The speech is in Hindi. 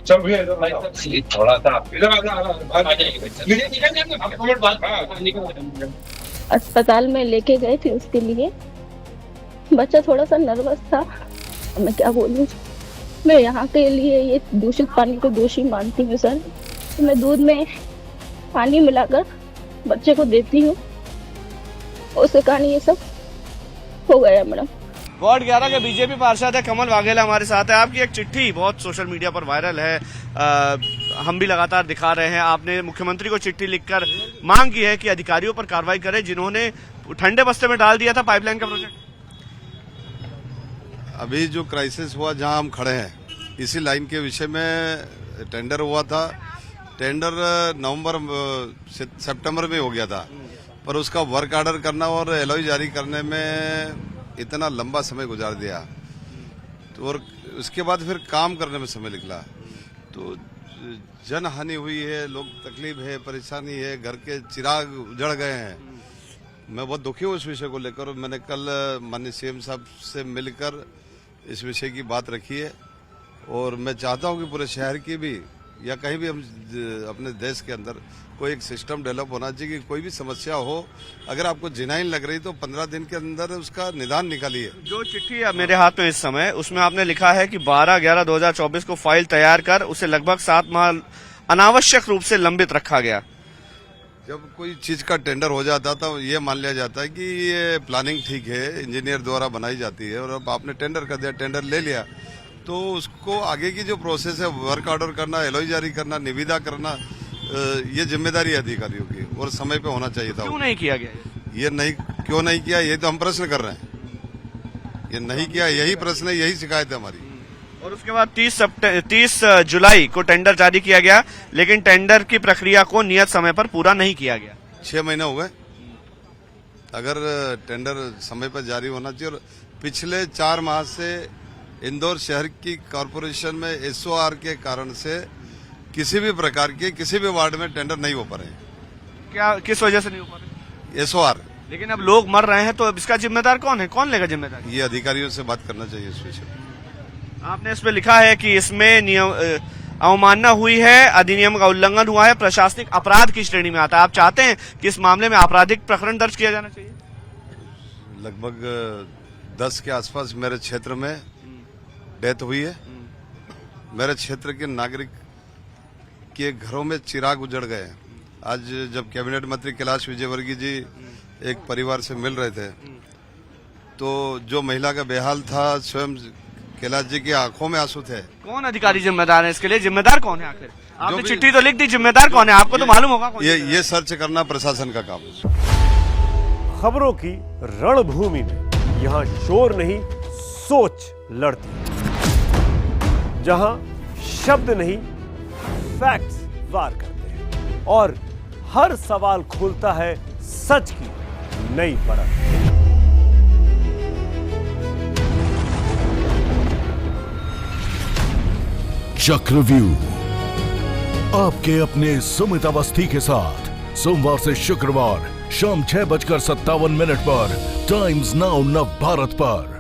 चल भैया इधर थोड़ा सा इधर आ जाइए। अस्पताल में लेके गए थे उसके लिए। बच्चा थोड़ा सा नर्वस था। मैं क्या बोलूं, मैं यहाँ के लिए ये दूषित पानी को दोषी मानती हूँ सर। तो मैं दूध में पानी मिलाकर बच्चे को देती हूँ, उसके कारण ये सब हो गया मैडम। वार्ड 11 के बीजेपी पार्षद है कमल वाघेला हमारे साथ है। आपकी एक चिट्ठी बहुत सोशल मीडिया पर वायरल है, हम भी लगातार दिखा रहे हैं। आपने मुख्यमंत्री को चिट्ठी लिखकर मांग की है कि अधिकारियों पर कार्रवाई करें जिन्होंने ठंडे बस्ते में डाल दिया था पाइपलाइन का प्रोजेक्ट। अभी जो क्राइसिस हुआ जहां हम खड़े हैं, इसी लाइन के विषय में टेंडर हुआ था। टेंडर नवंबर सितंबर में हो गया था, पर उसका वर्क ऑर्डर करना और एलओई जारी करने में इतना लंबा समय गुजार दिया, तो और उसके बाद फिर काम करने में समय निकला, तो जन हानि हुई है, लोग तकलीफ है, परेशानी है, घर के चिराग उजड़ गए हैं। मैं बहुत दुखी हूँ इस विषय को लेकर। मैंने कल माननीय सीएम साहब से मिलकर इस विषय की बात रखी है, और मैं चाहता हूँ कि पूरे शहर की भी या कहीं भी हम अपने देश के अंदर कोई एक सिस्टम डेवलप होना चाहिए कि कोई भी समस्या हो, अगर आपको जिनाइन लग रही तो 15 दिन के अंदर उसका निदान निकालिए। जो चिट्ठी है मेरे हाथ में इस समय, उसमें आपने लिखा है कि 12/11/2024 को फाइल तैयार कर उसे लगभग 7 माह अनावश्यक रूप से लंबित रखा गया। जब कोई चीज का टेंडर हो जाता तो ये मान लिया जाता है कि ये प्लानिंग ठीक है, इंजीनियर द्वारा बनाई जाती है, और अब आपने टेंडर कर दिया, टेंडर ले लिया, तो उसको आगे की जो प्रोसेस है, वर्क ऑर्डर करना, एलओई जारी करना, निविदा करना, ये जिम्मेदारी है अधिकारियों की, और समय पे होना चाहिए था। क्यों नहीं किया गया? ये नहीं क्यों नहीं किया, ये तो हम प्रश्न कर रहे हैं। ये नहीं किया, यही प्रश्न है, यही शिकायत है हमारी। और उसके बाद 30 जुलाई को टेंडर जारी किया गया, लेकिन टेंडर की प्रक्रिया को नियत समय पर पूरा नहीं किया गया। 6 महीने हो गए। अगर टेंडर समय पर जारी होना चाहिए, और पिछले 4 माह से इंदौर शहर की कॉरपोरेशन में एसओआर के कारण से किसी भी प्रकार के किसी भी वार्ड में टेंडर नहीं हो पा रहे। क्या, किस वजह से नहीं हो पा रहे? एसओआर। लेकिन अब लोग मर रहे हैं, तो अब इसका जिम्मेदार कौन है? कौन लेगा जिम्मेदारी? ये अधिकारियों से बात करना चाहिए इस विषय में। आपने इसमें लिखा है कि इसमें नियम अवमानना हुई है, अधिनियम का उल्लंघन हुआ है, प्रशासनिक अपराध की श्रेणी में आता है। आप चाहते हैं कि इस मामले में आपराधिक प्रकरण दर्ज किया जाना चाहिए? लगभग 10 के आसपास मेरे क्षेत्र में डेथ हुई है। मेरे क्षेत्र के नागरिक के घरों में चिराग उजड़ गए हैं। आज जब कैबिनेट मंत्री कैलाश विजयवर्गीय जी एक परिवार से मिल रहे थे, तो जो महिला का बेहाल था, स्वयं कैलाश जी की आंखों में आंसू थे। कौन अधिकारी जिम्मेदार है इसके लिए? जिम्मेदार कौन है आखिर? आपने चिट्ठी तो लिख दी, जिम्मेदार कौन है? आपको तो मालूम होगा। ये सर्च करना प्रशासन का काम है। खबरों की रणभूमि में यहाँ शोर नहीं, सोच लड़ती है। जहां शब्द नहीं, फैक्ट्स वार करते हैं, और हर सवाल खोलता है सच की नई परत। चक्रव्यूह आपके अपने सुमित अवस्थी के साथ सोमवार से शुक्रवार शाम 6:57 पर टाइम्स नाउ नव भारत पर।